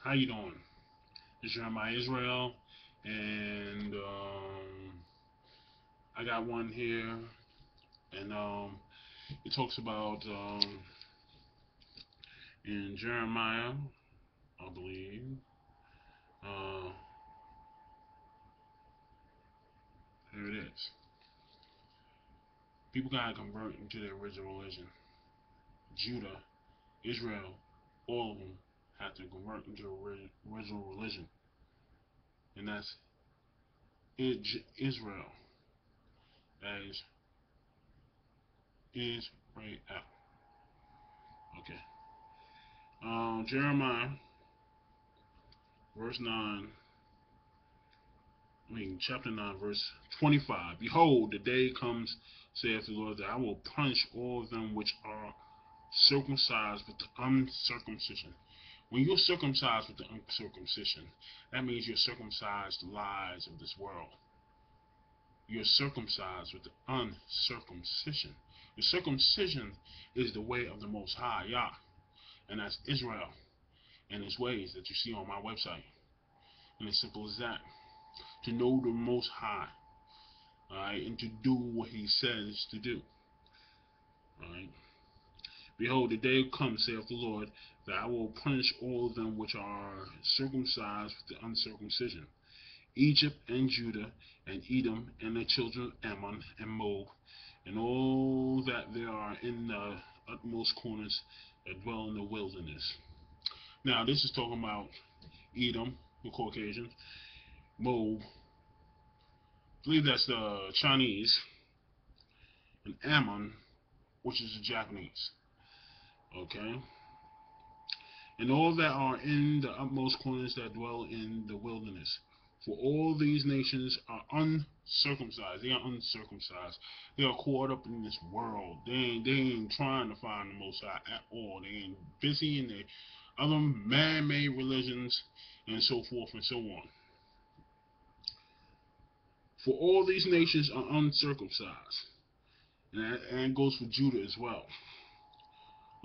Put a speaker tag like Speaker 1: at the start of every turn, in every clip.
Speaker 1: How you doing? It's your YSRA'EL, and I got one here, and it talks about in Jeremiah, I believe. Uh, Here it is. People gotta convert into their original religion. Judah, Israel, all of them have to convert into original religion, and that's Israel. That is Israel. Okay. Jeremiah, verse 9. Chapter 9, verse 25. Behold, the day comes, saith the Lord, that I will punish all them which are circumcised with the uncircumcision. When you're circumcised with the uncircumcision, that means you're circumcised the lies of this world. You're circumcised with the uncircumcision. The circumcision is the way of the Most High, Yah, and that's Israel and his ways that you see on my website. And as simple as that. To know the Most High, alright, and to do what he says to do. Alright. Behold, the day comes, saith the Lord, that I will punish all of them which are circumcised with the uncircumcision. Egypt and Judah and Edom and the children of Ammon and Moab, and all that there are in the utmost corners that dwell in the wilderness. Now, this is talking about Edom, the Caucasians, Moab, I believe that's the Chinese, and Ammon, which is the Japanese. Okay? And all that are in the utmost corners that dwell in the wilderness. For all these nations are uncircumcised. They are uncircumcised. They are caught up in this world. They ain't trying to find the Most High at all. They ain't busy in their other man-made religions and so forth and so on. For all these nations are uncircumcised. And that goes for Judah as well.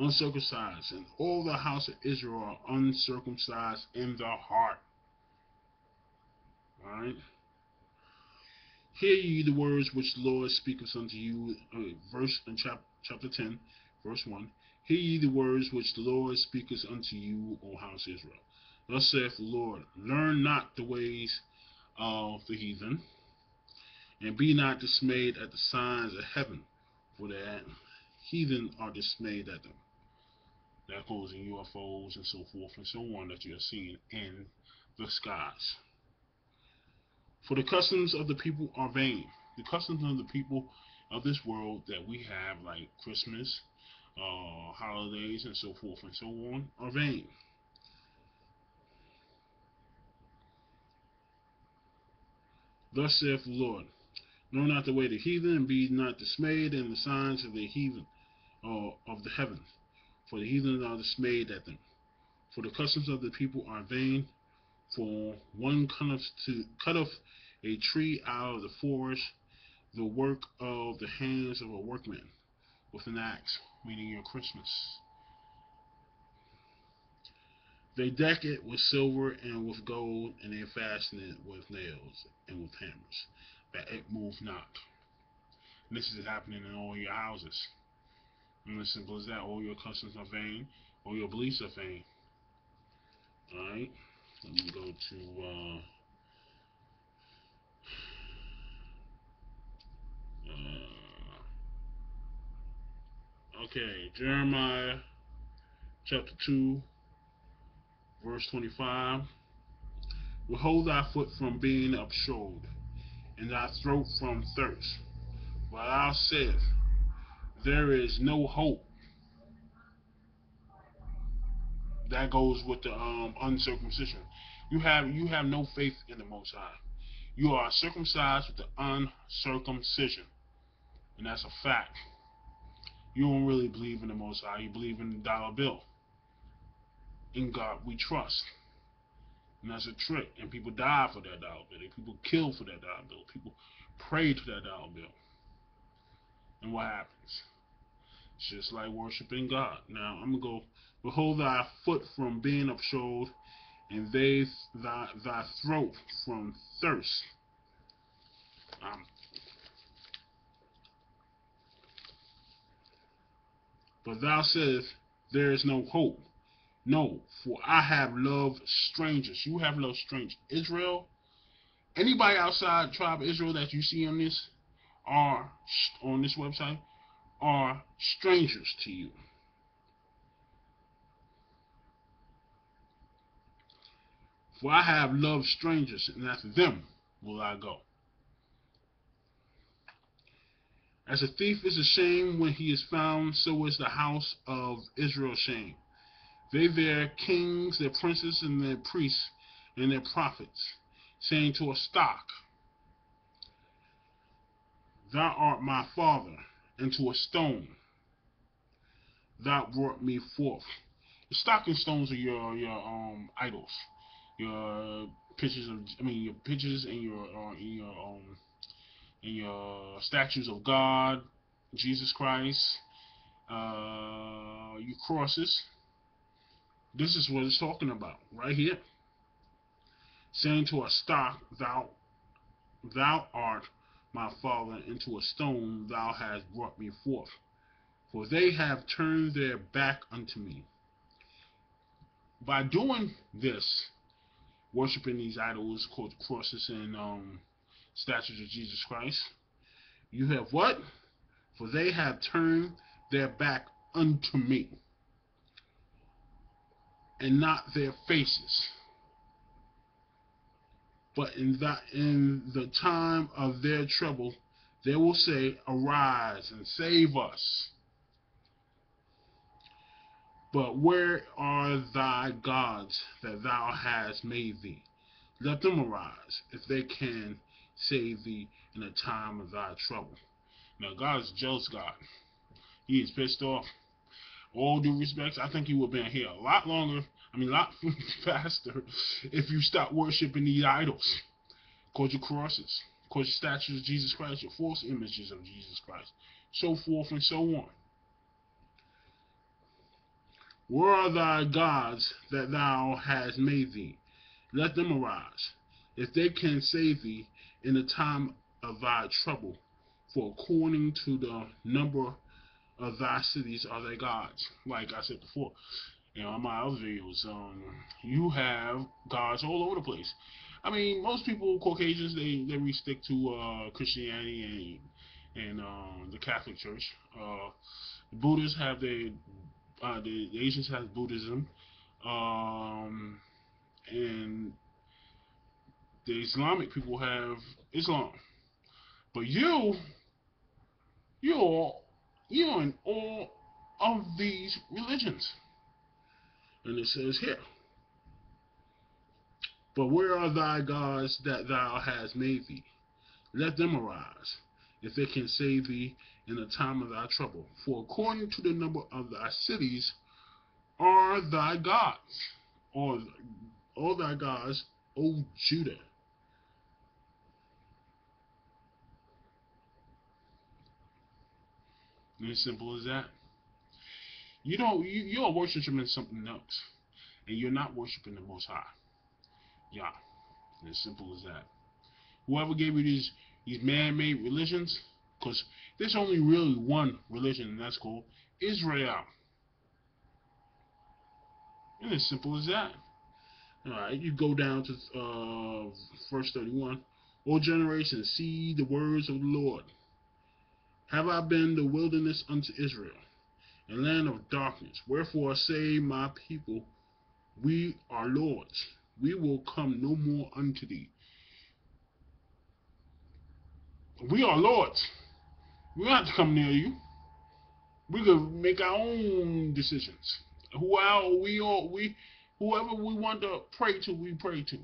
Speaker 1: Uncircumcised, and all the house of Israel are uncircumcised in the heart. Alright? Hear ye the words which the Lord speaketh unto you, verse in chapter 10, verse 1. Hear ye the words which the Lord speaketh unto you, O house of Israel. Thus saith the Lord, learn not the ways of the heathen, and be not dismayed at the signs of heaven, for the heathen are dismayed at them. That goes in UFOs and so forth and so on that you are seeing in the skies. For the customs of the people are vain. The customs of the people of this world that we have, like Christmas, holidays, and so forth and so on, are vain. Thus saith the Lord, know not the way of the heathen, and be not dismayed in the signs of the heathen, of the heavens. For the heathen are dismayed at them. For the customs of the people are vain. For one cutteth a tree out of the forest, the work of the hands of a workman, with an axe, meaning your Christmas. They deck it with silver and with gold, and they fasten it with nails and with hammers, that it move not. And this is happening in all your houses. And as simple as that, all your customs are vain, all your beliefs are vain. Alright? Let me go to okay, Jeremiah chapter 2, verse 25. Withhold thy foot from being upshod, and thy throat from thirst. For thou saidst, there is no hope. That goes with the uncircumcision. You have no faith in the Most High. You are circumcised with the uncircumcision, and that's a fact. You don't really believe in the Most High. You believe in the dollar bill. In God we trust. And that's a trick. And people die for that dollar bill. People kill for that dollar bill. People pray to that dollar bill. And what happens? It's just like worshiping God. Now I'm gonna go. Withhold thy foot from being upshod, and they thy throat from thirst. Um, but thou sayest, there is no hope. No, for I have loved strangers. You have loved strangers. Israel, anybody outside the tribe of Israel that you see are on this website are strangers to you. For I have loved strangers, and after them will I go. As a thief is ashamed when he is found, so is the house of Israel ashamed. They their kings, their princes, and their priests, and their prophets, saying to a stock, Thou art my father, and to a stone, Thou brought me forth. The stock and stones are your idols, your your pictures and your statues of God, Jesus Christ, your crosses. This is what it's talking about right here. Saying to a stock, thou art my father, and to a stone thou hast brought me forth. For they have turned their back unto me. By doing this, worshiping these idols called crosses and statues of Jesus Christ, you have what? For they have turned their back unto me, and not their faces. But in the time of their trouble, they will say, Arise and save us. But where are thy gods that thou hast made thee? Let them arise, if they can save thee in the time of thy trouble. Now, God is a jealous God. He is pissed off. All due respects, I think he would have been here a lot longer, a lot faster, if you stop worshiping these idols. Called your crosses, called your statues of Jesus Christ, your false images of Jesus Christ, so forth and so on. Where are thy gods that thou hast made thee? Let them arise, if they can save thee in the time of thy trouble. For according to the number of thy cities are thy gods. Like I said before, in my other videos, you have gods all over the place. Most people, Caucasians, they stick to Christianity and the Catholic Church. The Buddhists have the Asians have Buddhism, and the Islamic people have Islam. But you're in all of these religions, and it says here. But where are thy gods that thou hast made thee? Let them arise, if they can save thee in the time of thy trouble. For according to the number of thy cities are thy gods, or all thy gods, O Judah. And as simple as that. You're worshiping something else, and you're not worshiping the Most High. Yeah, as simple as that. Whoever gave you these man-made religions, because there's only really one religion, and that's called Israel. And as simple as that. Alright, you go down to verse 31. O generation, see the words of the Lord. Have I been the wilderness unto Israel, a land of darkness? Wherefore say my people, we are lords. We will come no more unto thee. We are lords. We don't have to come near you. We can make our own decisions. Whoever we want to pray to, we pray to.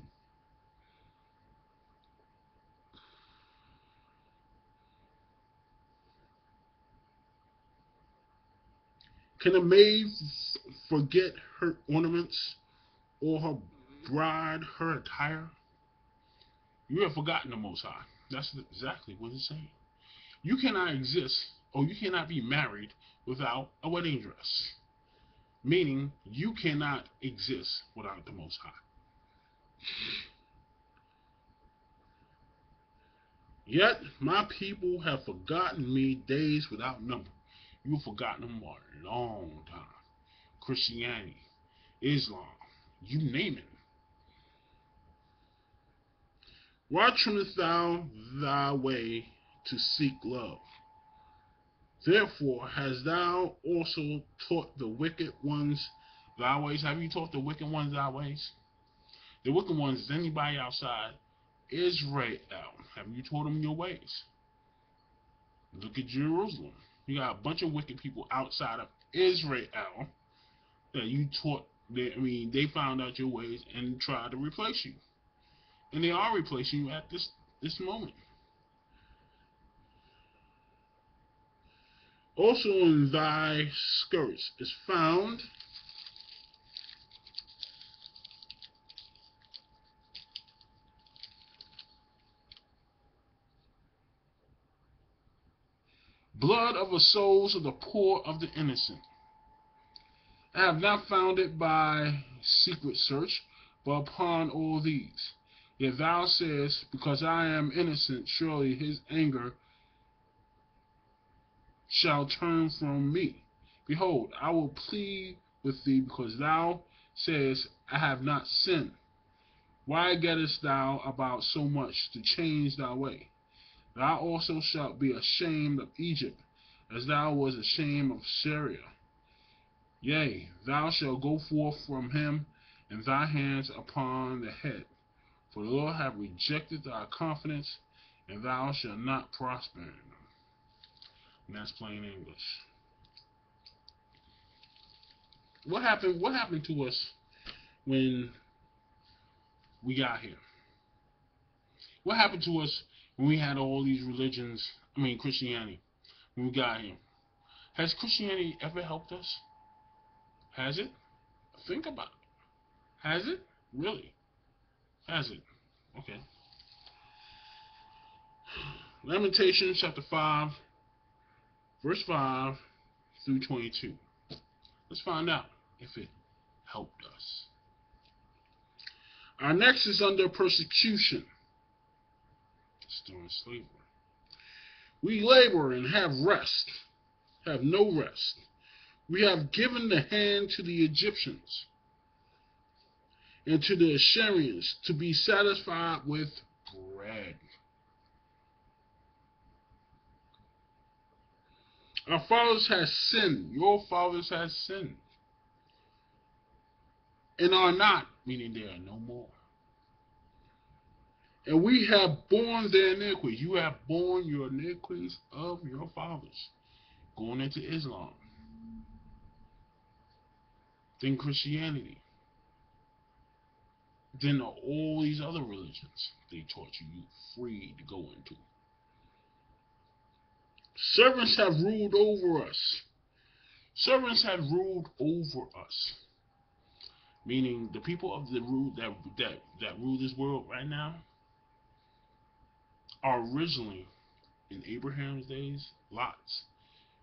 Speaker 1: Can a maid forget her ornaments, or her bride her attire? You have forgotten the Most High. That's exactly what it's saying. You cannot exist, or you cannot be married without a wedding dress. Meaning, you cannot exist without the Most High. Yet my people have forgotten me days without number. You've forgotten them for a long time. Christianity, Islam, you name it. Why turnest thou thy way to seek love? Therefore hast thou also taught the wicked ones thy ways. Have you taught the wicked ones thy ways? The wicked ones is anybody outside Israel. Have you taught them your ways? Look at Jerusalem. You got a bunch of wicked people outside of Israel that you taught. They found out your ways and tried to replace you, and they are replacing you at this moment. Also in thy skirts is found blood of the souls of the poor of the innocent. I have not found it by secret search, but upon all these. Yet thou sayest, because I am innocent, surely his anger shall turn from me. Behold, I will plead with thee, because thou sayest, I have not sinned. Why gettest thou about so much to change thy way? Thou also shalt be ashamed of Egypt, as thou wast ashamed of Syria. Yea, thou shalt go forth from him, and thy hands upon the head. For the Lord hath rejected thy confidence, and thou shalt not prosper in them. And that's plain English. What happened to us when we got here? What happened to us when we had all these religions, Christianity, when we got here? Has Christianity ever helped us? Has it? Think about it. Has it? Really? Has it? Okay. Lamentations chapter 5, verse 5 through 22. Let's find out if it helped us. Our next is under persecution. Still in slavery. We labor and have no rest. We have given the hand to the Egyptians and to the Assyrians to be satisfied with bread. Our fathers have sinned. Your fathers have sinned. And are not, meaning they are no more. And we have borne their iniquities. You have borne your iniquities of your fathers. Going into Islam. Then Christianity. Then all these other religions they taught you free to go into. Servants have ruled over us. Servants have ruled over us. Meaning the people of the rule that rule this world right now are originally in Abraham's days, Lot's,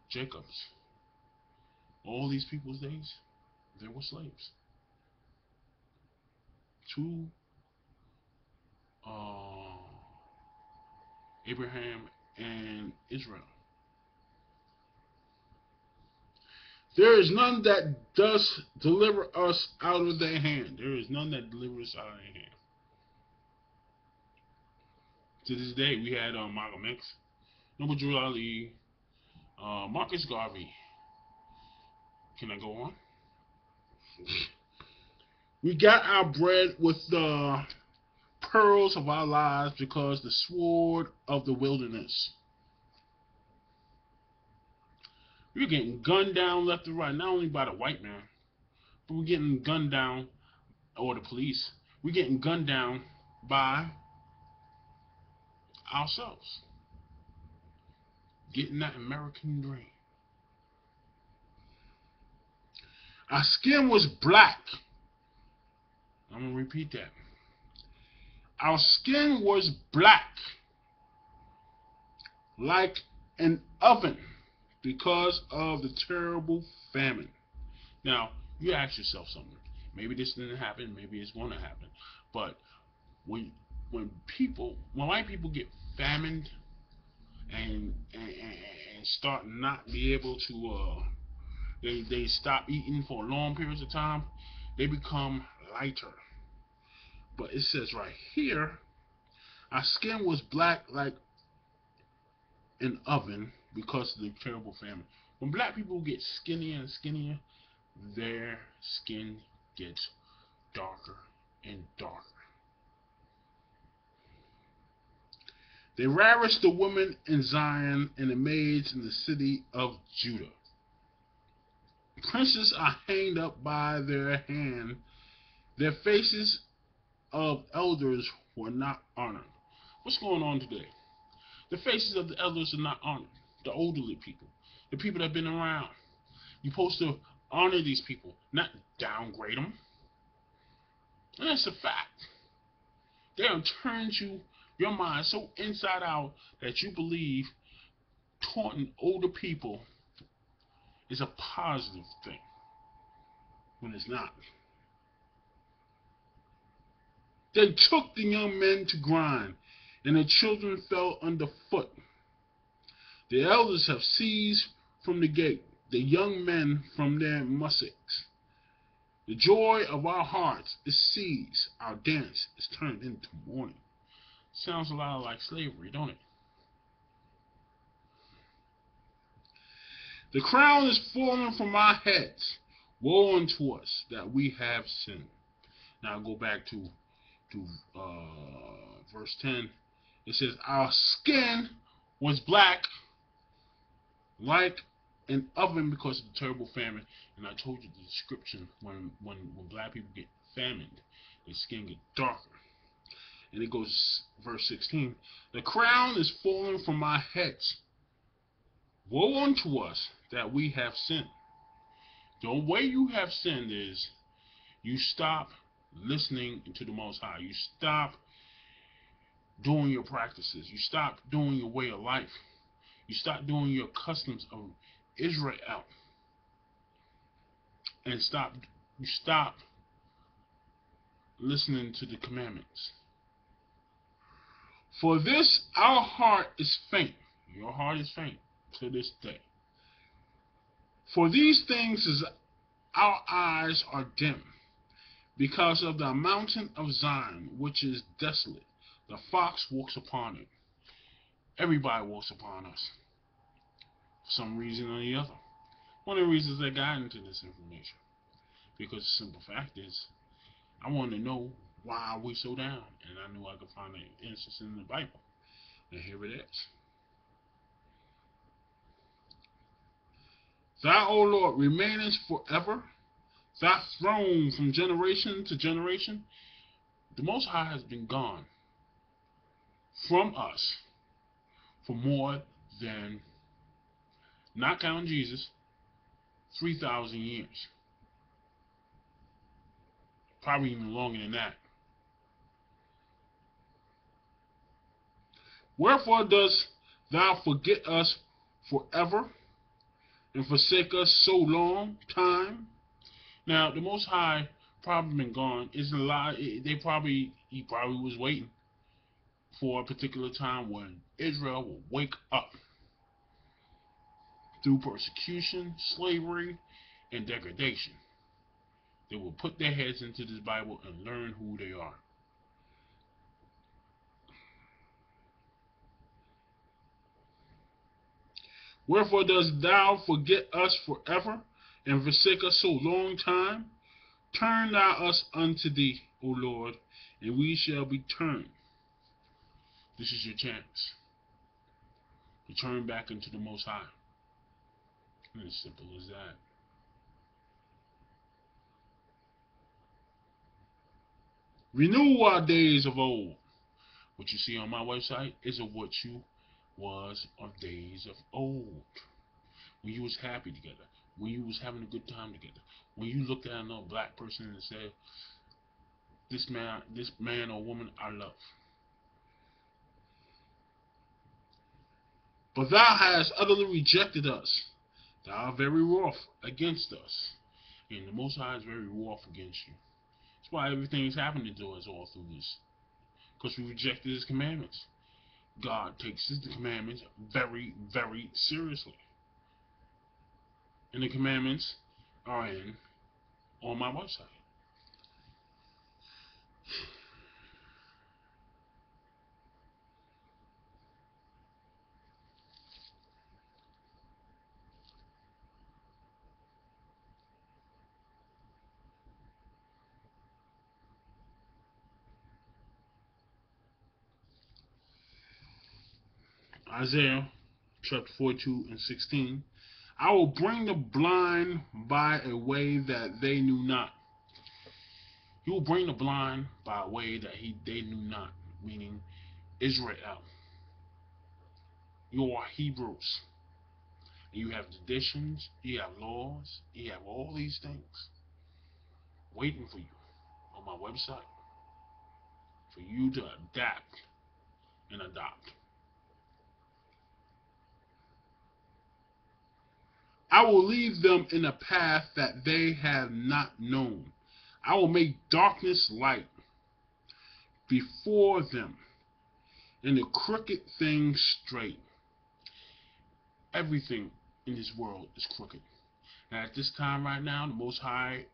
Speaker 1: Jacob's. All these people's days, they were slaves. To Abraham and Israel. There is none that does deliver us out of their hand. There is none that delivers us out of their hand. To this day, we had Malcolm X, Noble Drew Ali, Marcus Garvey. Can I go on? We got our bread with the pearls of our lives because the sword of the wilderness. We're getting gunned down left and right, not only by the white man, but we're getting gunned down, or the police. We're getting gunned down by ourselves. Getting that American dream. Our skin was black. I'm going to repeat that. Our skin was black, like an oven, because of the terrible famine. Now, you ask yourself something. Maybe this didn't happen. Maybe it's going to happen. But when white people get famined and start not be able to they stop eating for long periods of time, they become lighter. But it says right here, our skin was black like an oven because of the terrible famine. When black people get skinnier and skinnier, their skin gets darker and darker. They ravished the women in Zion and the maids in the city of Judah. Princes are hanged up by their hand. Their faces of elders were not honored. What's going on today? The faces of the elders are not honored. The elderly people, the people that have been around. You're supposed to honor these people, not downgrade them. And that's a fact. They have turned your mind so inside out that you believe taunting older people is a positive thing when it's not. They took the young men to grind, and the children fell underfoot. The elders have seized from the gate, the young men from their mussets. The joy of our hearts is seized, our dance is turned into mourning. Sounds a lot like slavery, don't it? The crown is fallen from our heads. Woe unto us that we have sinned. Now go back to verse 10. It says, our skin was black like an oven because of the terrible famine. And I told you the description when black people get famined, their skin get darker. And it goes, verse 16, the crown is fallen from our heads. Woe unto us that we have sinned. The way you have sinned is you stop listening to the Most High. You stop doing your practices. You stop doing your way of life. You stop doing your customs of Israel. And you stop listening to the commandments. For this our heart is faint. Your heart is faint to this day. For these things is our eyes are dim, because of the mountain of Zion, which is desolate. The fox walks upon it. Everybody walks upon us, for some reason or the other. One of the reasons I got into this information, because the simple fact is, I wanted to know why we so down, and I knew I could find an instance in the Bible, and here it is. Thou, O Lord, remainest forever. Thy throne from generation to generation. The Most High has been gone from us for more than, not counting Jesus, 3,000 years. Probably even longer than that. Wherefore dost thou forget us forever and forsake us so long time? Now, the Most High probably been gone. Isn't a lot. He probably was waiting for a particular time when Israel will wake up through persecution, slavery, and degradation. They will put their heads into this Bible and learn who they are. Wherefore dost thou forget us forever, and forsake us so long time? Turn thou us unto thee, O Lord, and we shall be turned. This is your chance to turn back into the Most High. And as simple as that. Renew our days of old. What you see on my website is of what you was of days of old. When you was happy together. When you was having a good time together. When you looked at another black person and said, this man or woman I love. But thou hast utterly rejected us. Thou art very wroth against us. And the Most High is very wroth against you. That's why everything is happening to us all through this. Because we rejected His commandments. God takes His commandments very, very seriously. And the commandments are on my website. Isaiah chapter 42 and 16. I will bring the blind by a way that they knew not. He will bring the blind by a way that they knew not, meaning Israel. You are Hebrews. You have traditions, you have laws, you have all these things waiting for you on my website for you to adapt and adopt. I will lead them in a path that they have not known. I will make darkness light before them, and the crooked things straight. Everything in this world is crooked. And at this time right now, the Most High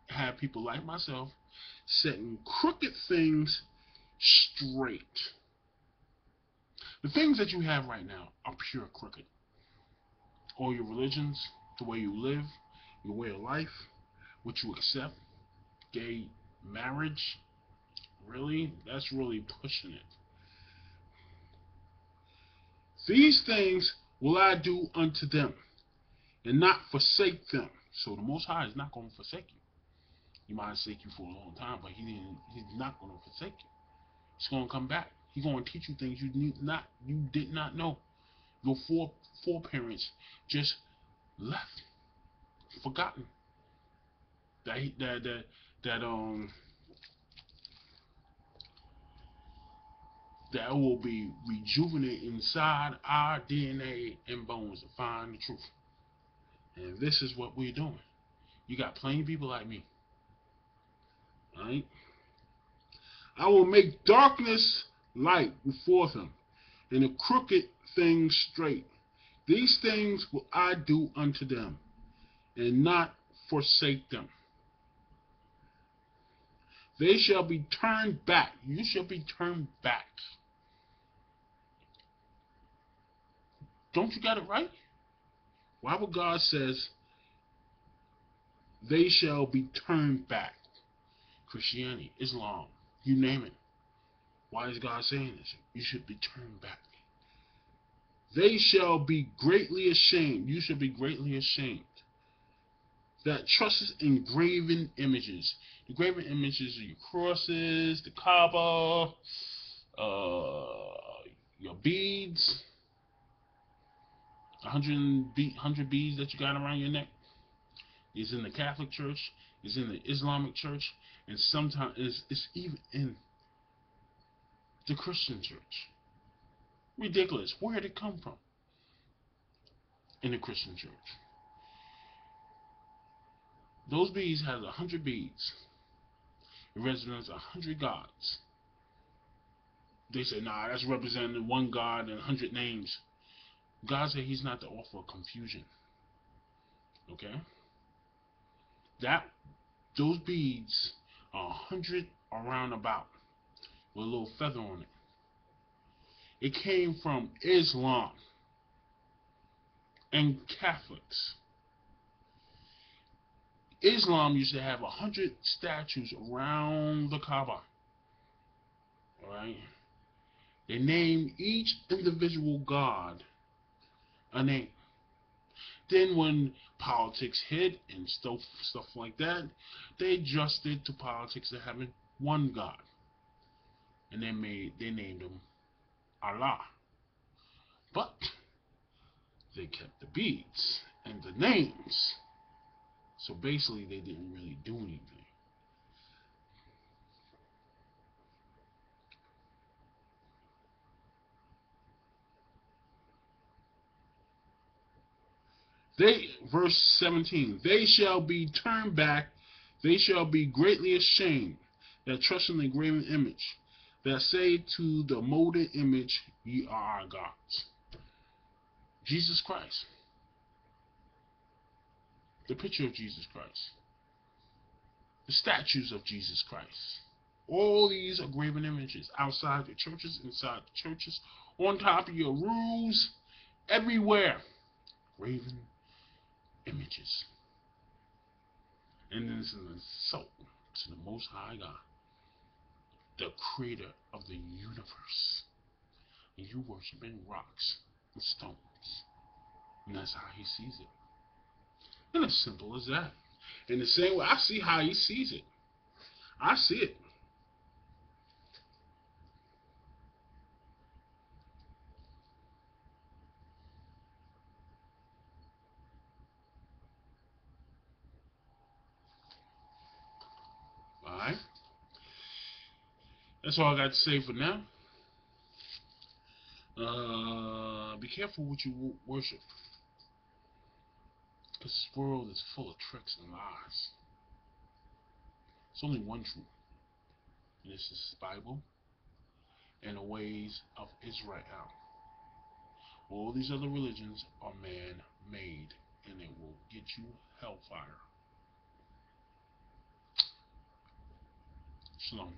Speaker 1: have people like myself setting crooked things straight. The things that you have right now are pure crooked. All your religions, the way you live, your way of life, what you accept, gay marriage, really, that's really pushing it. These things will I do unto them, and not forsake them. So the Most High is not going to forsake you. He might forsake you for a long time, but He's not going to forsake you. He's going to come back. He's going to teach you things you did not know. Your foreparents just left, forgotten that will be rejuvenated inside our DNA and bones to find the truth. And this is what we're doing. You got plain people like me. Alright? I will make darkness light before them, and the crooked things straight. These things will I do unto them, and not forsake them. They shall be turned back. You shall be turned back. Don't you got it right? Why would God says they shall be turned back? Christianity, Islam, you name it. Why is God saying this? You should be turned back. They shall be greatly ashamed. You shall be greatly ashamed. That trusts in graven images. The graven images are your crosses, the Kaaba, your beads, 100 beads that you got around your neck. It's in the Catholic Church, it's in the Islamic Church, and sometimes it's even in the Christian Church. Ridiculous. Where did it come from? In the Christian Church. Those beads have 100 beads. It represents 100 gods. They say, nah, that's representing one God and 100 names. God said He's not the author of confusion. Okay? Those beads are 100 around about with a little feather on it. It came from Islam and Catholics. Islam used to have 100 statues around the Kaaba. Alright? They named each individual god a name. Then when politics hit and stuff like that, they adjusted to politics to having one God. And they named him Allah. But they kept the beads and the names. So basically they didn't really do anything. Verse 17, they shall be turned back, they shall be greatly ashamed that trust in the graven image, that say to the molded image, ye are our gods. Jesus Christ. The picture of Jesus Christ. The statues of Jesus Christ. All these are graven images outside the churches, inside the churches, on top of your roofs, everywhere. Graven images. And this is an insult to the Most High God, the creator of the universe. And you worshiping rocks and stones. And that's how he sees it. And as simple as that. In the same way, I see how he sees it. I see it. Alright? That's all I got to say for now. Be careful what you worship. Because this world is full of tricks and lies. It's only one truth. And this is the Bible and the ways of Israel. All these other religions are man-made, and it will get you hellfire. Shalom.